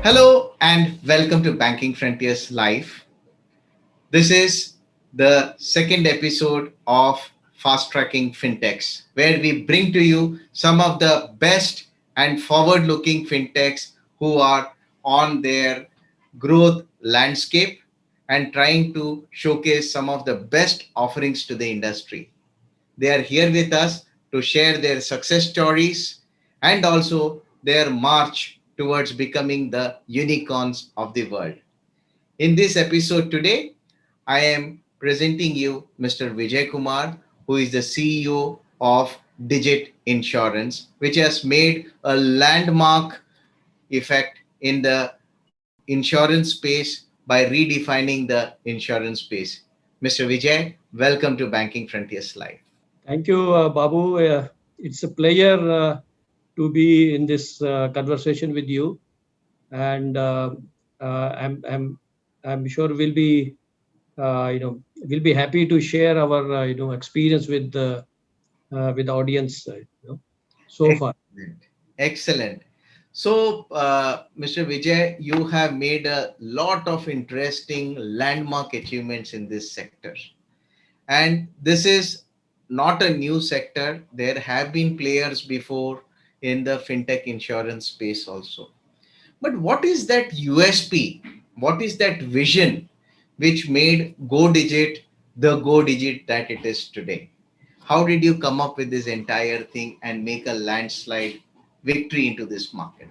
Hello and welcome to Banking Frontiers Live. This is the second episode of Fast Tracking Fintechs, where we bring to you some of the best and forward looking fintechs who are on their growth landscape and trying to showcase some of the best offerings to the industry. They are here with us to share their success stories and also their march towards becoming the unicorns of the world. In this episode today, I am presenting you Mr. Vijay Kumar, who is the CEO of Digit Insurance, which has made a landmark effect in the insurance space by redefining the insurance space. Mr. Vijay, welcome to Banking Frontiers Live. Thank you, Babu. It's a pleasure to be in this conversation with you, and I'm sure we'll be happy to share our experience with the audience. So far. Excellent. Excellent. So, Mr. Vijay, you have made a lot of interesting landmark achievements in this sector. And this is not a new sector. There have been players before in the fintech insurance space also. But what is that USP? What is that vision which made GoDigit the GoDigit that it is today? How did you come up with this entire thing and make a landslide victory into this market?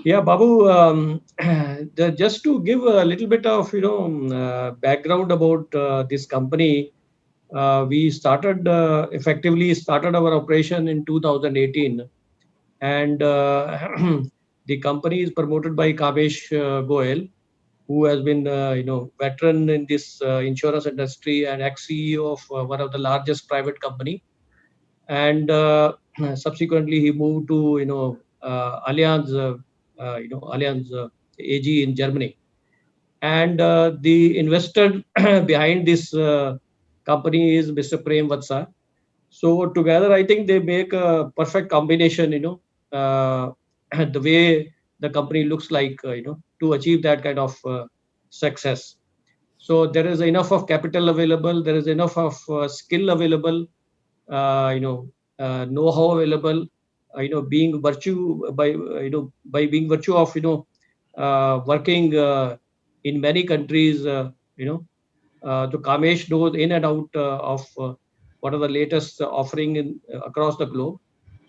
Yeah, Babu. Just to give a little bit of background about this company, we effectively started our operation in 2018, and the company is promoted by Kamesh Goel, who has been veteran in this insurance industry and ex-CEO of one of the largest private company. And subsequently he moved to Allianz AG in Germany. And the investor behind this company is Mr. Prem Vatsa. So together, I think they make a perfect combination. The way the company looks like, to achieve that kind of success. So there is enough of capital available. There is enough of skill available. Know-how available. Being virtue by being virtue of working in many countries. So Kamesh knows in and out of what are the latest offering across the globe,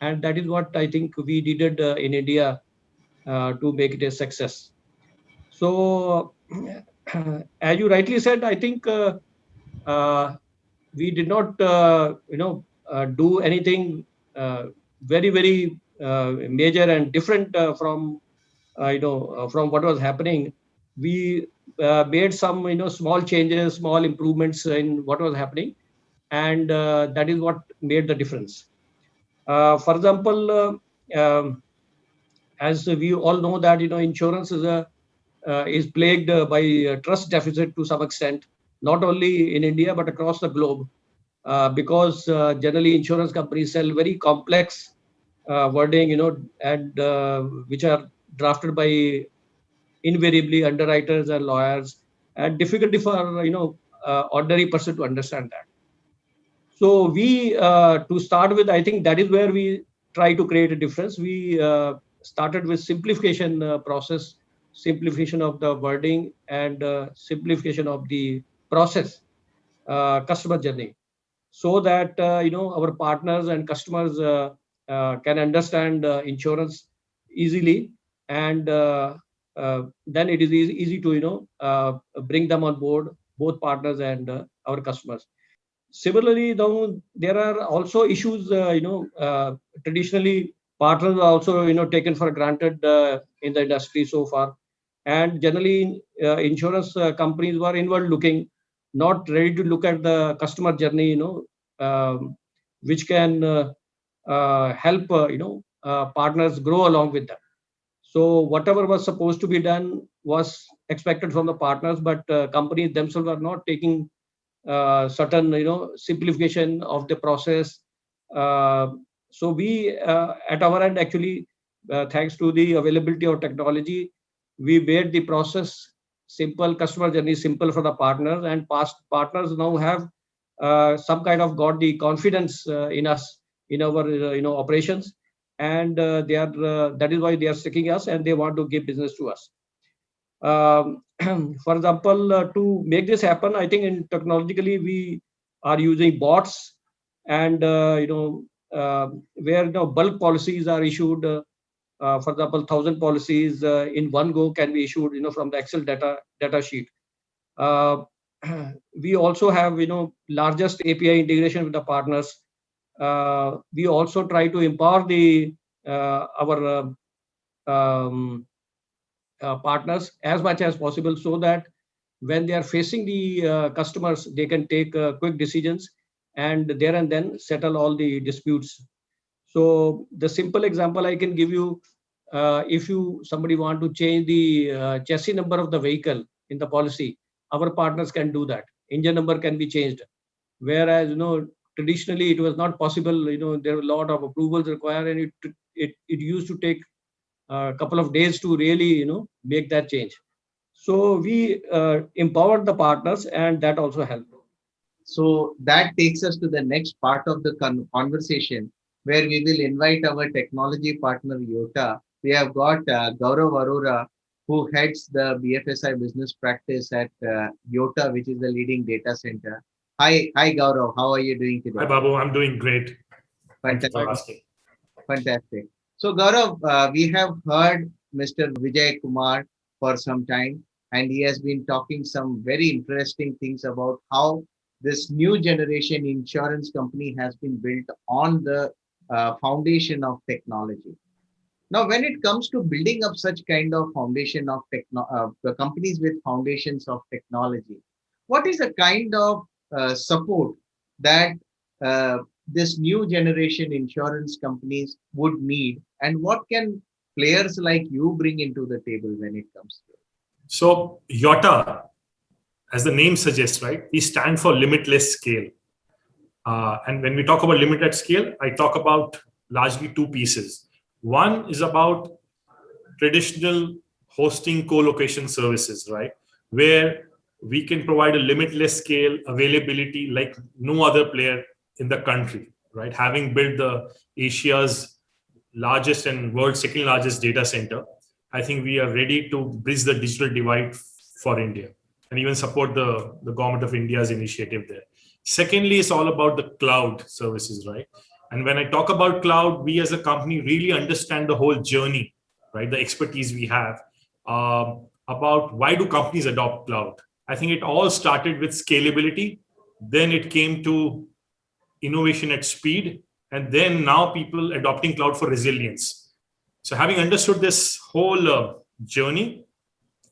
and that is what I think we did in India to make it a success. So, as you rightly said, I think uh, we did not, do anything very major and different from what was happening. We made some small changes, small improvements in what was happening, and that is what made the difference. For example, as we all know that insurance is plagued by trust deficit to some extent, not only in India but across the globe, because generally insurance companies sell very complex wording, and which are drafted by invariably underwriters and lawyers, and difficulty for ordinary person to understand that. So we, to start with, I think that is where we try to create a difference. We started with simplification process, simplification of the wording, and simplification of the process, customer journey, so that our partners and customers can understand insurance easily, and then it is easy to bring them on board, both partners and our customers. Similarly, though, there are also issues. Traditionally, partners are also taken for granted in the industry so far, and generally, insurance companies were inward looking, not ready to look at the customer journey. Which can help partners grow along with them. So whatever was supposed to be done was expected from the partners, but companies themselves are not taking certain simplification of the process. So we at our end actually thanks to the availability of technology, we made the process simple, customer journey simple for the partners, and past partners now have some kind of got the confidence in us, in our operations, and they are that is why they are sticking us and they want to give business to us. For example, to make this happen, I think in technologically we are using bots, and where bulk policies are issued. For example, 1,000 policies in one go can be issued, from the Excel data sheet. Uh, we also have, largest API integration with the partners. We also try to empower the our partners as much as possible, so that when they are facing the customers, they can take quick decisions and there and then settle all the disputes. So the simple example I can give you, if somebody want to change the chassis number of the vehicle in the policy, our partners can do that. Engine number can be changed. Whereas, traditionally it was not possible. There were a lot of approvals required, and it used to take a couple of days to really, make that change. So we empowered the partners, and that also helped. So that takes us to the next part of the conversation, where we will invite our technology partner Yota. We have got Gaurav Arora, who heads the BFSI business practice at Yota, which is the leading data center. Hi Gaurav, how are you doing today? Hi Babu, I'm doing great. Thank you for asking. Fantastic. So Gaurav, we have heard Mr. Vijay Kumar for some time, and he has been talking some very interesting things about how this new generation insurance company has been built on the foundation of technology. Now, when it comes to building up such kind of foundation of the companies with foundations of technology, what is the kind of support that uh, this new generation insurance companies would need, and what can players like you bring into the table when it comes to it? So Yota, as the name suggests, right, we stand for limitless scale. And when we talk about limited scale, I talk about largely two pieces. One is about traditional hosting co-location services, right, where we can provide a limitless scale availability like no other player in the country, right? Having built the Asia's largest and world's second largest data center, I think we are ready to bridge the digital divide for India and even support the government of India's initiative there. Secondly, it's all about the cloud services, right? And when I talk about cloud, we as a company really understand the whole journey, right? The expertise we have about why do companies adopt cloud. I think it all started with scalability. Then it came to innovation at speed. And then now people adopting cloud for resilience. So having understood this whole journey,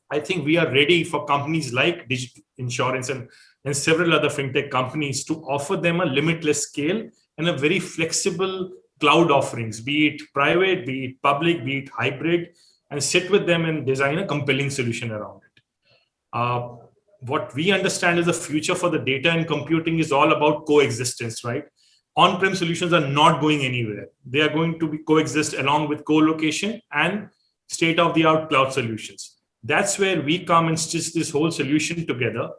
I think we are ready for companies like Digital Insurance and several other fintech companies to offer them a limitless scale and a very flexible cloud offerings, be it private, be it public, be it hybrid, and sit with them and design a compelling solution around it. What we understand is the future for the data and computing is all about coexistence, right? On-prem solutions are not going anywhere. They are going to coexist along with co-location and state-of-the-art cloud solutions. That's where we come and stitch this whole solution together,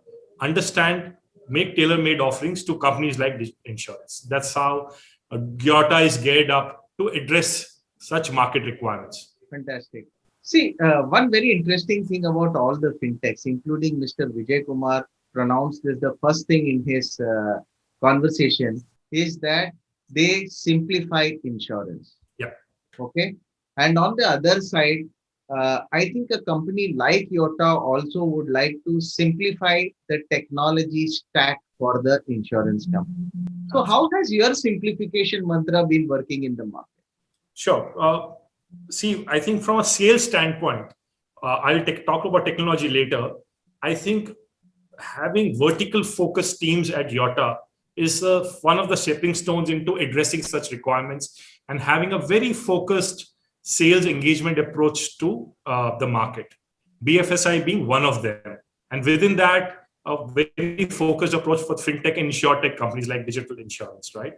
understand, make tailor-made offerings to companies like Digital Insurance. That's how Yota is geared up to address such market requirements. Fantastic. See, one very interesting thing about all the fintechs, including Mr. Vijay Kumar, pronounced this the first thing in his conversation, is that they simplify insurance. Yeah. Okay. And on the other side, I think a company like Yota also would like to simplify the technology stack for the insurance company. So how has your simplification mantra been working in the market? Sure. See, I think from a sales standpoint, I'll talk about technology later. I think having vertical focused teams at Yota is one of the stepping stones into addressing such requirements and having a very focused sales engagement approach to the market. BFSI being one of them. And within that, a very focused approach for fintech and insurtech companies like Digital Insurance, right?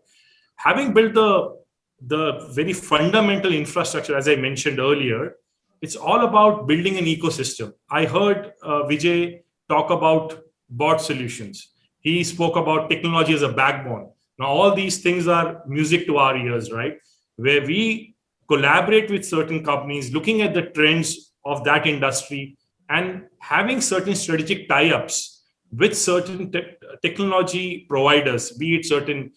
Having built the the very fundamental infrastructure, as I mentioned earlier, it's all about building an ecosystem. I heard Vijay talk about bot solutions. He spoke about technology as a backbone. Now, all these things are music to our ears, right? Where we collaborate with certain companies, looking at the trends of that industry and having certain strategic tie-ups with certain technology providers, be it certain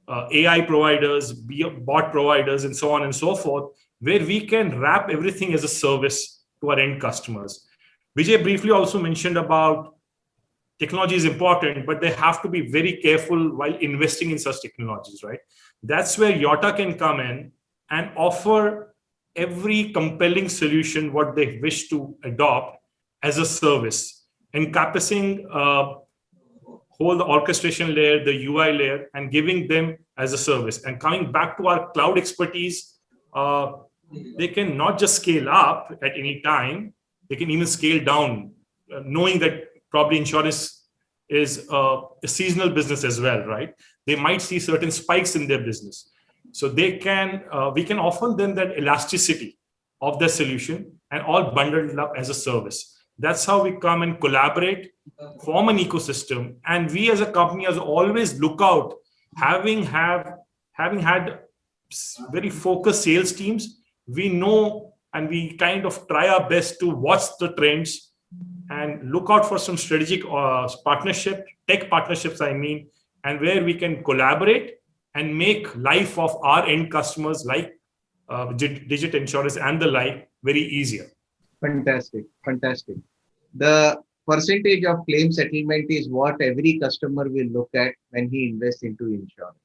AI providers, be it bot providers, and so on and so forth, where we can wrap everything as a service to our end customers. Vijay briefly also mentioned about technology is important, but they have to be very careful while investing in such technologies, right? That's where Yotta can come in and offer every compelling solution what they wish to adopt as a service, encompassing whole the orchestration layer, the UI layer, and giving them as a service. And coming back to our cloud expertise, they can not just scale up at any time, they can even scale down, knowing that probably insurance is a seasonal business as well, right? They might see certain spikes in their business. So we can offer them that elasticity of the solution and all bundled up as a service. That's how we come and collaborate, form an ecosystem. And we as a company as always look out, having had very focused sales teams, we know and we kind of try our best to watch the trends and look out for some strategic tech partnerships, I mean, and where we can collaborate and make life of our end customers like Digit Insurance and the like very easier. Fantastic. The percentage of claim settlement is what every customer will look at when he invests into insurance.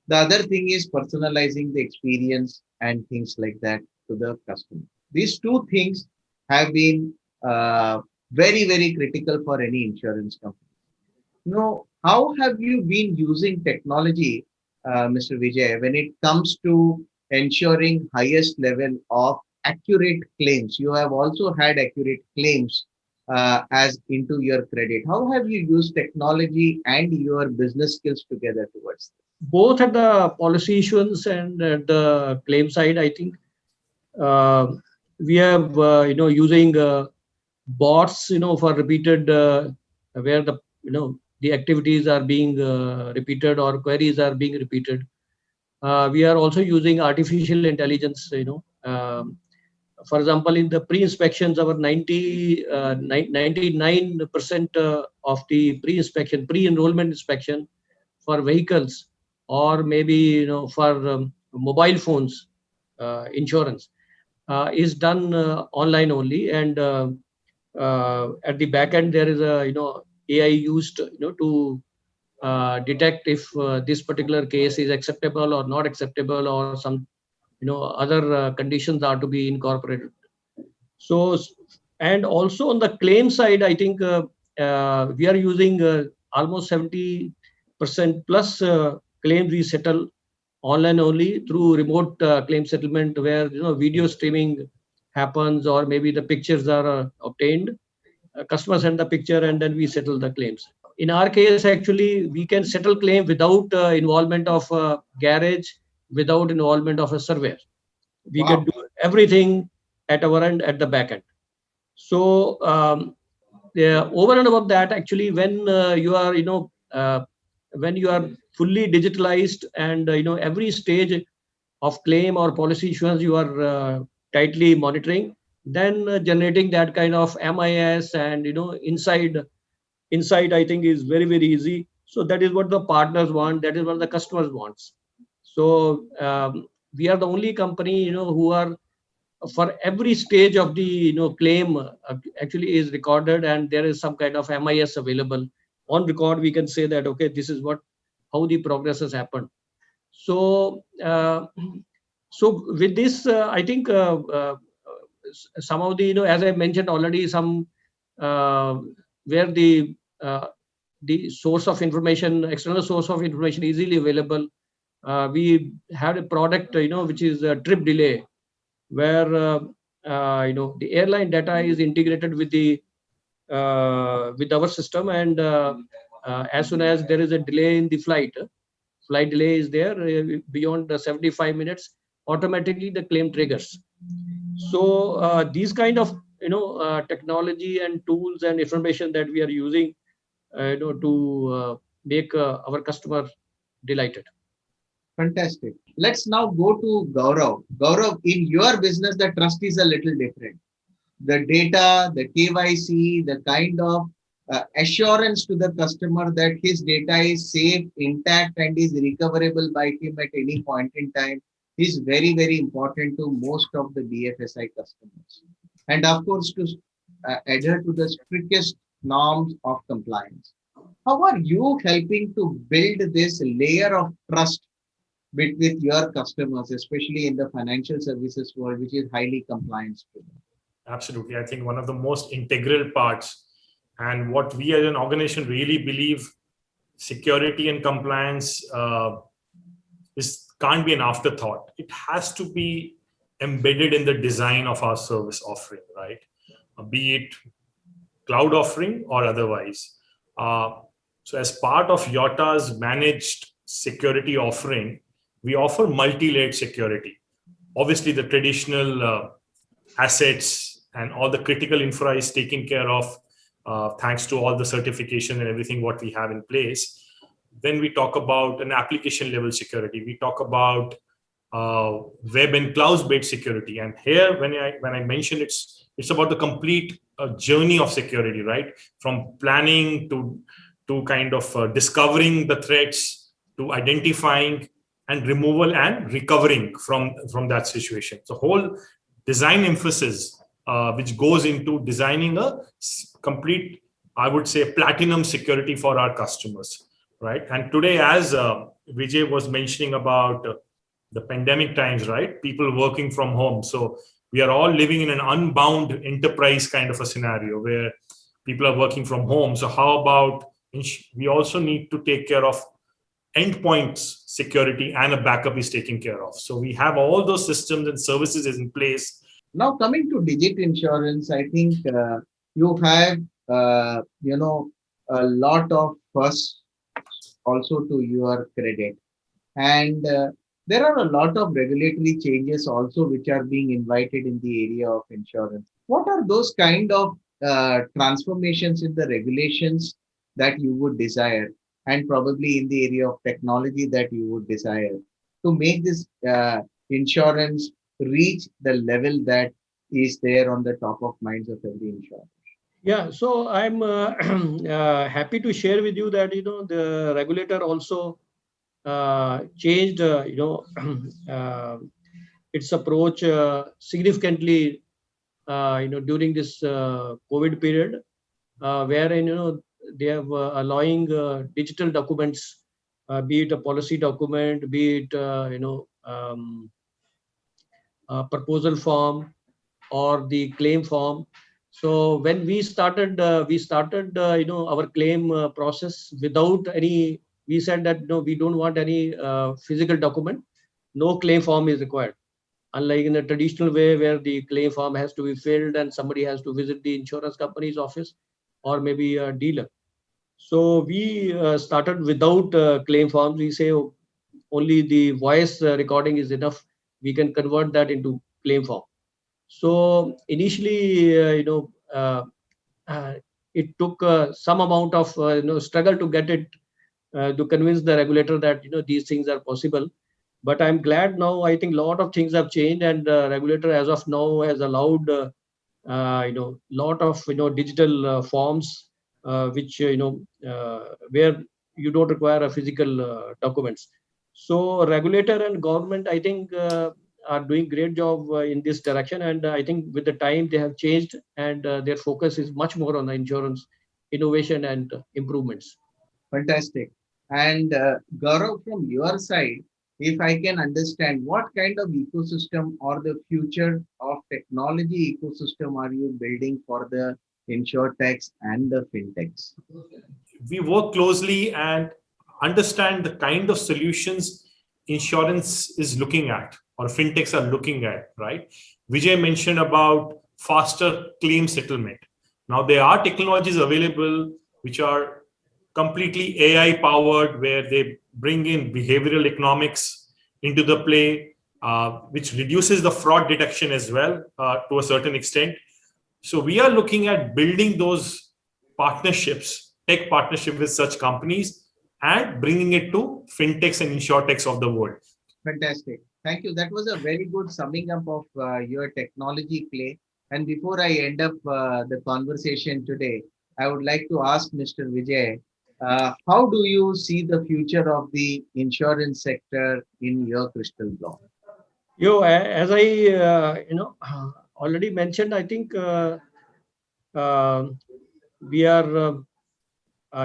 The other thing is personalizing the experience and things like that to the customer. These two things have been very, very critical for any insurance company. Now, how have you been using technology, Mr. Vijay, when it comes to ensuring highest level of accurate claims? You have also had accurate claims as into your credit. How have you used technology and your business skills together towards this? Both at the policy issuance and at the claim side, I think we have using bots for repeated where the activities are being repeated or queries are being repeated. We are also using artificial intelligence. For example, in the pre-inspections, our 99% of the pre-enrollment inspection for vehicles or maybe for mobile phones insurance is done online only, and at the back end there is a AI used to detect if this particular case is acceptable or not acceptable, or some other conditions are to be incorporated. So, and also on the claim side, I think we are using almost 70% plus claims we settle online only through remote claim settlement, where video streaming happens, or maybe the pictures are obtained. Customer send the picture and then we settle the claims. In our case, actually, we can settle claim without involvement of a garage, without involvement of a surveyor. We can do everything at our end, at the back end. So over and above that, actually, when you are fully digitalized and every stage of claim or policy issuance you are tightly monitoring, then generating that kind of MIS and inside I think is very, very easy. So that is what the partners want, that is what the customers wants. So we are the only company who are, for every stage of the claim actually is recorded, and there is some kind of MIS available on record. We can say that okay, this is how the progress has happened. So with this I think some of the as I mentioned already, some where the source of information, external source of information easily available. We had a product which is a trip delay, where the airline data is integrated with our system, and as soon as there is a delay in the flight, flight delay is there, beyond the 75 minutes, automatically the claim triggers. So these kind of technology and tools and information that we are using to make our customer delighted. Fantastic. Let's now go to Gaurav. Gaurav, in your business, the trust is a little different. The data, the KYC, the kind of assurance to the customer that his data is safe, intact, and is recoverable by him at any point in time is very, very important to most of the BFSI customers. And of course, to adhere to the strictest norms of compliance. How are you helping to build this layer of trust with your customers, especially in the financial services world, which is highly compliance driven? Absolutely. I think one of the most integral parts, and what we as an organization really believe, security and compliance can't be an afterthought. It has to be embedded in the design of our service offering, right? Be it cloud offering or otherwise. So as part of Yotta's managed security offering, we offer multi-layered security. Obviously, the traditional assets and all the critical infra is taken care of thanks to all the certification and everything what we have in place. Then we talk about an application level security. We talk about web and cloud-based security. And here, when I mention it's about the complete journey of security, right? From planning to kind of discovering the threats, to identifying and removal and recovering from that situation. So whole design emphasis which goes into designing a complete, I would say, platinum security for our customers, right? And today, as Vijay was mentioning about the pandemic times, right? People working from home. So we are all living in an unbound enterprise kind of a scenario where people are working from home. So how about we also need to take care of endpoints security, and a backup is taken care of. So we have all those systems and services in place. Now coming to Digit Insurance, I think you have a lot of fuss also to your credit, and there are a lot of regulatory changes also which are being invited in the area of insurance. What are those kind of transformations in the regulations that you would desire, and probably in the area of technology that you would desire to make this insurance reach the level that is there on the top of minds of every insurer? Yeah, so I'm happy to share with you that the regulator also changed its approach significantly during this COVID period, wherein they have allowing digital documents, be it a policy document, be it proposal form or the claim form. So when we started our claim process without any. We said that no, we don't want any physical document. No claim form is required. Unlike in the traditional way where the claim form has to be filled and somebody has to visit the insurance company's office or maybe a dealer. So we started without claim forms. We say only the voice recording is enough. We can convert that into claim form. So initially, it took some amount of struggle to get it to convince the regulator that these things are possible. But I'm glad now. I think a lot of things have changed, and the regulator, as of now, has allowed lot of digital forms, which where you don't require a physical documents. So regulator and government, I think, are doing great job in this direction, and I think with the time they have changed, and their focus is much more on the insurance innovation and improvements. Fantastic. And Gaurav, from your side, if I can understand, what kind of ecosystem or the future of technology ecosystem are you building for the insurtechs and the fintechs? We work closely and understand the kind of solutions insurance is looking at or fintechs are looking at, right? Vijay mentioned about faster claim settlement. Now, there are technologies available which are completely AI powered, where they bring in behavioral economics into the play, which reduces the fraud detection as well to a certain extent. So we are looking at building those partnerships, tech partnership with such companies, and bringing it to fintechs and insurtechs of the world. Fantastic. Thank you. That was a very good summing up of your technology play. And before I end up the conversation today, I would like to ask Mr. Vijay, how do you see the future of the insurance sector in your crystal ball? As I already mentioned, I think uh, we are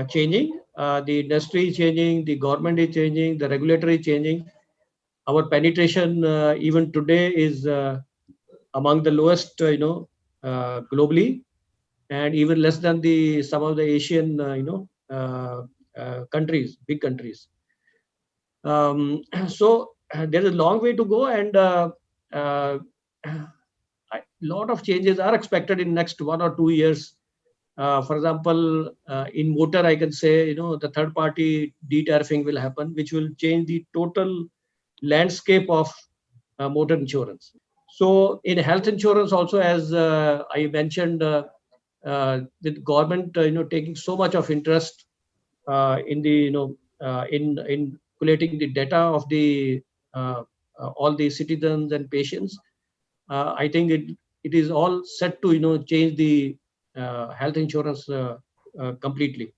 changing. The industry is changing, the government is changing, the regulatory is changing. Our penetration even today is among the lowest, globally, and even less than the some of the Asian, countries, big countries. So there's a long way to go, and a lot of changes are expected in next 1 or 2 years. For example, in motor, I can say, the third party de-tariffing will happen, which will change the total landscape of motor insurance. So in health insurance also, as I mentioned, the government, taking so much of interest in the, in collating the data of the all the citizens and patients. I think it is all set to, change the health insurance completely.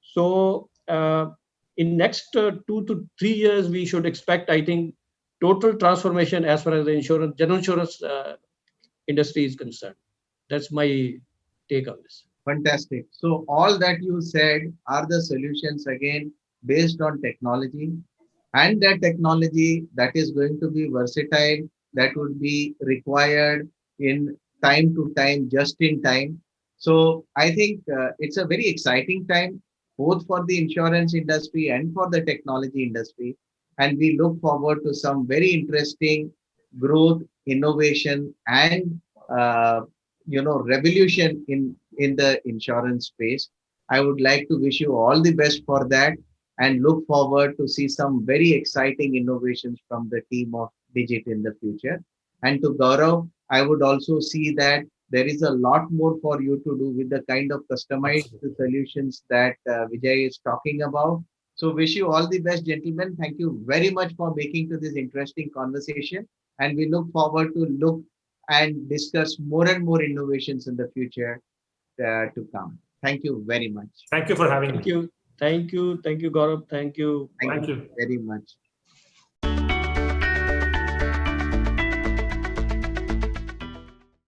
So in next 2 to 3 years, we should expect, I think, total transformation as far as the general insurance industry is concerned. That's my take on this. Fantastic. So all that you said are the solutions again based on technology, and that technology that is going to be versatile, that would be required in time to time, just in time. So I think it's a very exciting time both for the insurance industry and for the technology industry, and we look forward to some very interesting growth, innovation, and revolution in the insurance space. I would like to wish you all the best for that, and look forward to see some very exciting innovations from the team of Digit in the future. And to Gaurav, I would also see that there is a lot more for you to do with the kind of customized solutions that Vijay is talking about. So wish you all the best, gentlemen. Thank you very much for making to this interesting conversation. And we look forward to look and discuss more and more innovations in the future to come. Thank you very much. Thank you for having Thank me. you. Thank you. Thank you, Gaurav. Thank you. Thank Thank you you. very much.